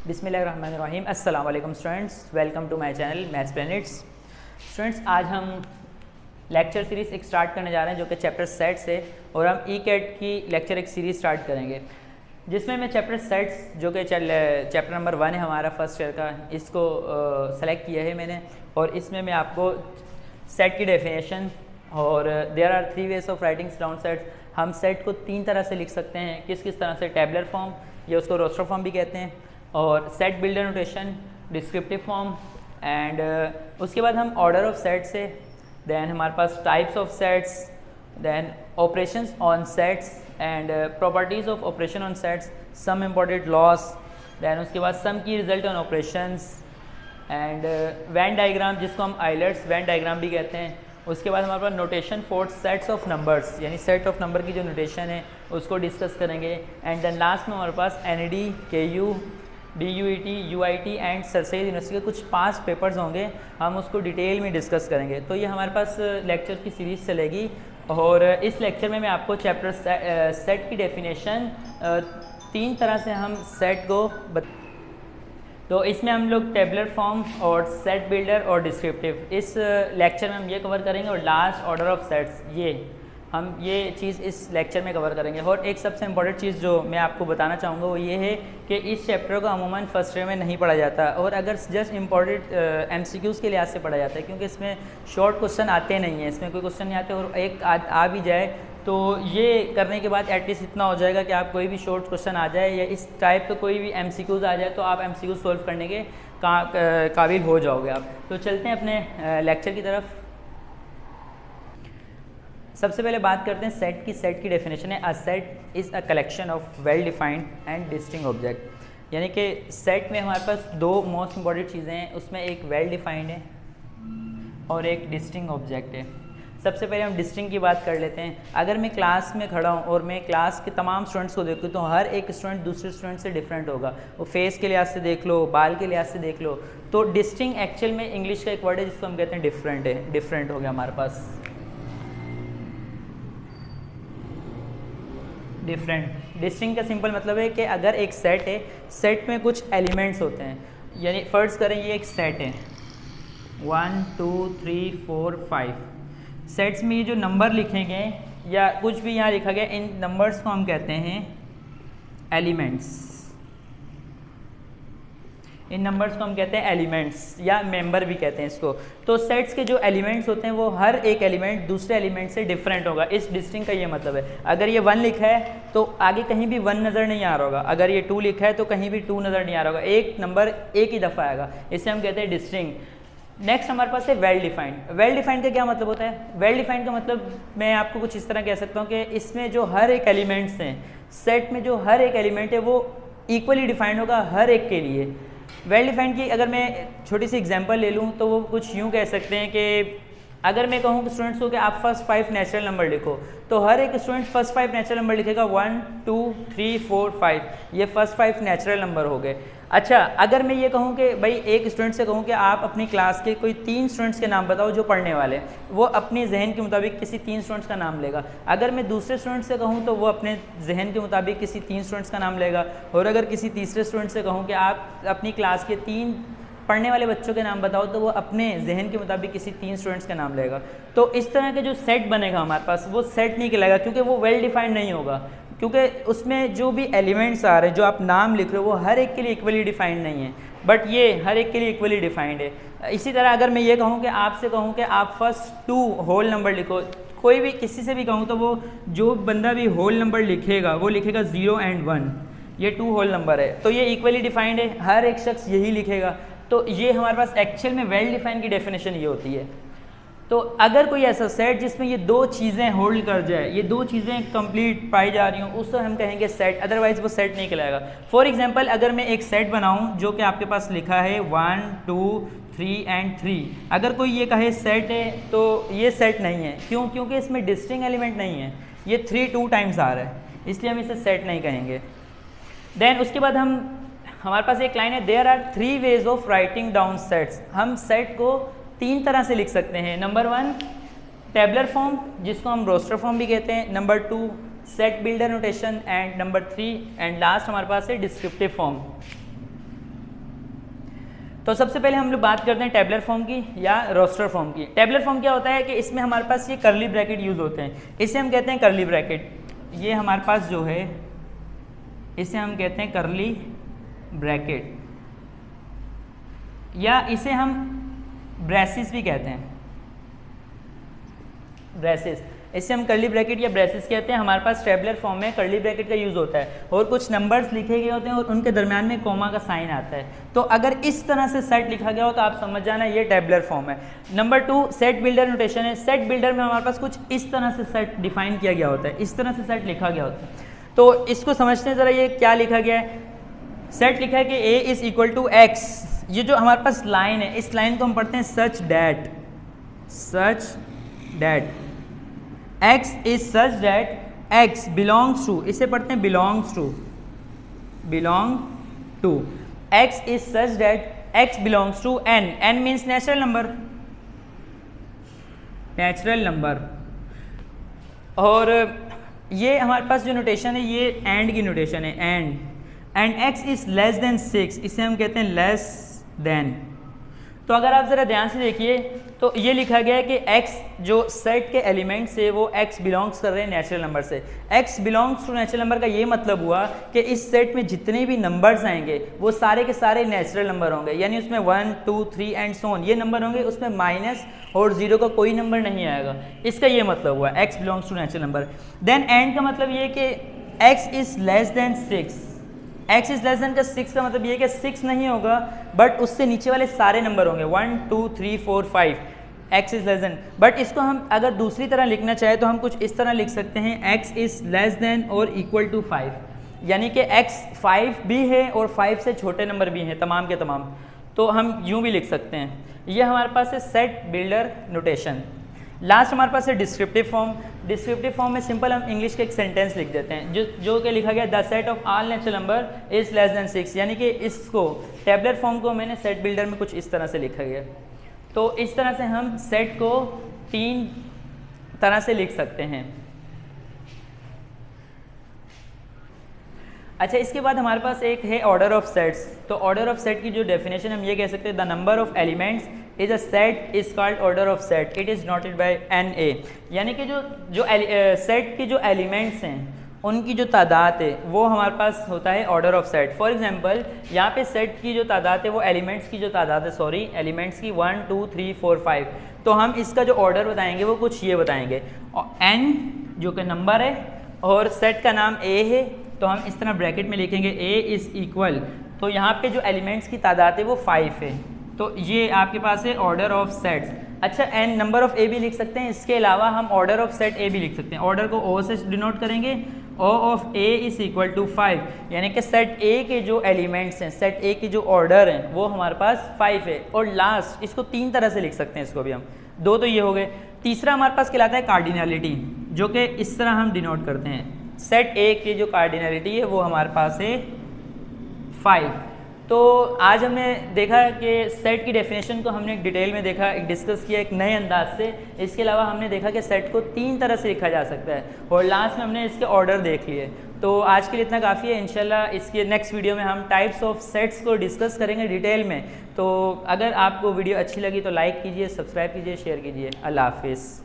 बिस्मिल्लाहिर्रहमानिर्रहीम। अस्सलाम वालेकुम students, welcome to my channel maths planets. Students, आज हम लेक्चर सीरीज़ एक स्टार्ट करने जा रहे हैं जो कि चैप्टर सेट से, और हम ई कैट की लेक्चर एक सीरीज़ स्टार्ट करेंगे जिसमें मैं चैप्टर सेट्स जो कि चैप्टर नंबर 1 है हमारा फर्स्ट ईयर का, इसको सेलेक्ट किया है मैंने। और इसमें मैं आपको सेट की डेफिनेशन और there are 3 ways of writing down sets. हम सेट को 3 तरह से लिख सकते हैं, किस किस तरह से, टेबलर फॉर्म या उसको रोस्टर फॉर्म भी कहते हैं, और set builder notation, descriptive form, and उसके बाद हम ऑर्डर ऑफ सेट से, देन हमारे पास types of sets, then operations on sets and properties of operation on sets, some important laws, then उसके बाद सम की result on operations and Venn diagram जिसको हम आइलर्स वेन डायग्राम भी कहते हैं। उसके बाद हमारे पास notation for sets of numbers, यानी सेट ऑफ नंबर की जो नोटेशन है उसको डिस्कस करेंगे। एंड देन लास्ट में हमारे पास NED, KU, DUET, UIT and sir Syed university के कुछ 5 पेपर्स होंगे, हम उसको डिटेल में डिस्कस करेंगे। तो ये हमारे पास लेक्चर की सीरीज़ चलेगी, और इस लेक्चर में मैं आपको चैप्टर सेट की डेफिनेशन 3 तरह से हम सेट को तो इसमें हम लोग टेबलर फॉर्म और सेट बिल्डर और डिस्क्रिप्टिव, इस लेक्चर में हम ये कवर करेंगे, और लास्ट ऑर्डर ऑफ सेट्स ये चीज़ इस लेक्चर में कवर करेंगे। और एक सबसे इम्पॉर्टेंट चीज़ जो मैं आपको बताना चाहूँगा वो ये है कि इस चैप्टर को अमूमन फर्स्ट ईयर में नहीं पढ़ा जाता, और अगर जस्ट इम्पॉर्टेंट MCQs के लिहाज से पढ़ा जाता है, क्योंकि इसमें शॉर्ट क्वेश्चन आते नहीं हैं, इसमें कोई क्वेश्चन नहीं आते, और एक आ भी जाए तो ये करने के बाद एटलीस्ट इतना हो जाएगा कि आप कोई भी शॉर्ट क्वेश्चन आ जाए या इस टाइप का कोई भी MCQs आ जाए तो आप MCQ सॉल्व करने के काबिल हो जाओगे आप। तो चलते हैं अपने लेक्चर की तरफ। सबसे पहले बात करते हैं सेट की। सेट की डेफिनेशन है, a set is a collection of well defined and distinct object. यानी कि सेट में हमारे पास 2 मोस्ट इंपॉर्टेंट चीज़ें हैं, उसमें एक वेल डिफाइंड है और एक डिस्टिंक्ट ऑब्जेक्ट है। सबसे पहले हम डिस्टिंक्ट की बात कर लेते हैं। अगर मैं क्लास में खड़ा हूँ और मैं क्लास के तमाम स्टूडेंट्स को देखूँ तो हर एक स्टूडेंट दूसरे स्टूडेंट से डिफरेंट होगा, वो फेस के लिहाज से देख लो, बाल के लिहाज से देख लो। तो डिस्टिंक्ट एक्चुअल में इंग्लिश का एक वर्ड है जिसको हम कहते हैं डिफरेंट है, डिफरेंट हो गया हमारे पास डिफरेंट। डिस्टिंक्ट का सिंपल मतलब है कि अगर एक सेट है, सेट में कुछ एलिमेंट्स होते हैं, यानी फर्ज करें ये एक सेट है 1 2 3 4 5। सेट्स में ये जो नंबर लिखे गए या कुछ भी यहाँ लिखा गया, इन नंबर्स को हम कहते हैं एलिमेंट्स। इन नंबर्स को हम कहते हैं एलिमेंट्स या मेंबर भी कहते हैं इसको। तो सेट्स के जो एलिमेंट्स होते हैं वो हर एक एलिमेंट दूसरे एलिमेंट से डिफरेंट होगा। इस डिस्टिंक्ट का ये मतलब है, अगर ये 1 लिखा है तो आगे कहीं भी 1 नज़र नहीं आ रहा होगा, अगर ये 2 लिखा है तो कहीं भी 2 नज़र नहीं आ रहा होगा, एक नंबर एक ही दफ़ा आएगा, इसे हम कहते हैं डिस्टिंक्ट। नेक्स्ट हमारे पास है वेल डिफाइंड। वेल डिफाइंड का क्या मतलब होता है? वेल डिफाइंड का मतलब मैं आपको कुछ इस तरह कह सकता हूँ कि इसमें जो हर एक एलिमेंट्स हैं, सेट में जो हर एक एलिमेंट है वो इक्वली डिफाइंड होगा हर एक के लिए। वेल डिफाइंड की अगर मैं छोटी सी एग्जांपल ले लूँ तो वो कुछ यूँ कह सकते हैं कि अगर मैं कहूँ कि स्टूडेंट्स को कि आप फर्स्ट 5 नेचुरल नंबर लिखो, तो हर एक स्टूडेंट फर्स्ट 5 नेचुरल नंबर लिखेगा, 1 2 3 4 5, ये फर्स्ट 5 नेचुरल नंबर हो गए। अच्छा, अगर मैं ये कहूँ कि भाई एक स्टूडेंट से कहूँ कि आप अपनी क्लास के कोई 3 स्टूडेंट्स के नाम बताओ जो पढ़ने वाले हैं, वो अपने जहन के मुताबिक किसी 3 स्टूडेंट्स का नाम लेगा। अगर मैं दूसरे स्टूडेंट से कहूँ तो वो अपने जहन के मुताबिक किसी 3 स्टूडेंट्स का नाम लेगा, और अगर किसी तीसरे स्टूडेंट से कहूँ कि आप अपनी क्लास के 3 पढ़ने वाले बच्चों के नाम बताओ तो वो अपने जहन के मुताबिक किसी 3 स्टूडेंट्स का नाम लेगा। तो इस तरह के जो सेट बनेगा हमारे पास वो सेट नहीं कहलाएगा, क्योंकि वो वेल डिफाइंड नहीं होगा, क्योंकि उसमें जो भी एलिमेंट्स आ रहे हैं, जो आप नाम लिख रहे हो, वो हर एक के लिए इक्वली डिफाइंड नहीं है, बट ये हर एक के लिए इक्वली डिफाइंड है। इसी तरह अगर मैं ये कहूँ कि आपसे कहूँ कि आप फर्स्ट 2 होल नंबर लिखो, कोई भी किसी से भी कहूँ तो वो जो बंदा भी होल नंबर लिखेगा वो लिखेगा 0 and 1, ये 2 होल नंबर है, तो ये इक्वली डिफाइंड है, हर एक शख्स यही लिखेगा। तो ये हमारे पास एक्चुअल में वेल डिफाइंड की डेफिनेशन ये होती है। तो अगर कोई ऐसा सेट जिसमें ये 2 चीज़ें होल्ड कर जाए, ये 2 चीज़ें कंप्लीट पाई जा रही हूँ, उसको हम कहेंगे सेट, अदरवाइज वो सेट नहीं कहलाएगा। फॉर एग्जांपल, अगर मैं एक सेट बनाऊँ जो कि आपके पास लिखा है 1 2 3 and 3, अगर कोई ये कहे सेट है तो ये सेट नहीं है। क्यों? क्योंकि इसमें डिस्टिंक्ट एलिमेंट नहीं है, ये 3 2 टाइम्स आ रहा है, इसलिए हम इसे सेट नहीं कहेंगे। देन उसके बाद हमारे पास एक लाइन है, there are 3 ways of writing down sets. हम सेट को 3 तरह से लिख सकते हैं। नंबर 1 टेबलर फॉर्म जिसको हम रोस्टर फॉर्म भी कहते हैं, number 2 set builder notation, and number 3 and last हमारे पास है डिस्क्रिप्टिव फॉर्म। तो सबसे पहले हम लोग बात करते हैं टेबलर फॉर्म की या रोस्टर फॉर्म की। टेबलर फॉर्म क्या होता है कि इसमें हमारे पास ये कर्ली ब्रैकेट यूज़ होते हैं, इसे हम कहते हैं कर्ली ब्रैकेट। ये हमारे पास जो है इसे हम कहते हैं कर्ली ब्रैकेट, या इसे हम ब्रेसिस भी कहते हैं, ब्रेसिस। इसे हम कर्ली ब्रैकेट या ब्रेसिस कहते हैं। हमारे पास टेबलर फॉर्म में कर्ली ब्रैकेट का यूज़ होता है और कुछ नंबर्स लिखे गए होते हैं और उनके दरमियान में कॉमा का साइन आता है। तो अगर इस तरह से सेट लिखा गया हो तो आप समझ जाना ये टेबलर फॉर्म है। नंबर 2 सेट बिल्डर नोटेशन है। सेट बिल्डर में हमारे पास कुछ इस तरह से सेट डिफाइन किया गया होता है, इस तरह से सेट लिखा गया होता है। तो इसको समझते हैं ज़रा, ये क्या लिखा गया है। सेट लिखा है कि A is equal to x. ये जो हमारे पास लाइन है, इस लाइन को हम पढ़ते हैं such that x is such that x belongs to, इसे पढ़ते हैं belong to x is such that x belongs to n means natural number। और ये हमारे पास जो नोटेशन है ये एंड की नोटेशन है, and x is less than 6, इसे हम कहते हैं लेस देन। तो अगर आप ज़रा ध्यान से देखिए तो ये लिखा गया है कि x जो सेट के एलिमेंट से वो x बिलोंग्स कर रहे हैं नेचुरल नंबर से। x belongs to natural number का ये मतलब हुआ कि इस सेट में जितने भी नंबर्स आएंगे वो सारे के सारे नेचुरल नंबर होंगे, यानी उसमें 1 2 3 एंड सो ऑन ये नंबर होंगे, उसमें माइनस और जीरो का कोई नंबर नहीं आएगा। इसका ये मतलब हुआ x belongs to natural number. Then and का मतलब ये कि x is less than 6। x is less than का 6 का मतलब ये कि 6 नहीं होगा बट उससे नीचे वाले सारे नंबर होंगे 1 2 3 4 5। x is less then, but इसको हम अगर दूसरी तरह लिखना चाहे तो हम कुछ इस तरह लिख सकते हैं x इज लेस देन और इक्वल टू 5, यानी कि x 5 भी है और 5 से छोटे नंबर भी हैं तमाम के तमाम। तो हम यूँ भी लिख सकते हैं। ये हमारे पास है सेट बिल्डर नोटेशन। लास्ट हमारे पास है डिस्क्रिप्टिव फॉर्म। डिस्क्रिप्टिव फॉर्म में सिंपल हम इंग्लिश का एक सेंटेंस लिख देते हैं जो कि लिखा गया the set of all natural number is less than 6, यानी कि इसको टेबलर फॉर्म को मैंने सेट बिल्डर में कुछ इस तरह से लिखा गया। तो इस तरह से हम सेट को 3 तरह से लिख सकते हैं। अच्छा, इसके बाद हमारे पास एक है ऑर्डर ऑफ सेट्स। तो ऑर्डर ऑफ सेट की जो डेफिनेशन हम ये कह सकते हैं the number of elements is a set is called order of set, it is noted bye NA, यानी कि जो सेट के जो एलिमेंट्स हैं उनकी जो तादाद है वो हमारे पास होता है order of set. For example यहाँ पे सेट की जो तादाद है वो एलिमेंट्स की जो तादाद है एलिमेंट्स की 1 2 3 4 5। तो हम इसका जो ऑर्डर बताएंगे वो कुछ ये बताएंगे, n जो कि नंबर है और सेट का नाम A है, तो हम इस तरह ब्रैकेट में लिखेंगे A इज़ इक्वल, तो यहाँ पे जो एलिमेंट्स की तादाद है वो 5 है। तो ये आपके पास है ऑर्डर ऑफ सेट्स। अच्छा, n नंबर ऑफ A भी लिख सकते हैं, इसके अलावा हम ऑर्डर ऑफ सेट A भी लिख सकते हैं। ऑर्डर को O से डिनोट करेंगे, O of A is equal to 5, यानी कि सेट A के जो एलिमेंट्स हैं, सेट A के जो ऑर्डर हैं वो हमारे पास 5 है। और लास्ट इसको 3 तरह से लिख सकते हैं, इसको भी हम 2 तो ये हो गए। तीसरा हमारे पास कहलाता है कार्डिनलिटी, जो कि इस तरह हम डिनोट करते हैं। सेट A की जो कार्डिनलिटी है वो हमारे पास है 5। तो आज हमने देखा कि सेट की डेफिनेशन को हमने एक डिटेल में देखा, एक डिस्कस किया एक नए अंदाज से। इसके अलावा हमने देखा कि सेट को 3 तरह से लिखा जा सकता है और लास्ट में हमने इसके ऑर्डर देख लिए। तो आज के लिए इतना काफ़ी है। इंशाल्लाह इसके नेक्स्ट वीडियो में हम टाइप्स ऑफ सेट्स को डिस्कस करेंगे डिटेल में। तो अगर आपको वीडियो अच्छी लगी तो लाइक कीजिए, सब्सक्राइब कीजिए, शेयर कीजिए। अल्लाह हाफिज़।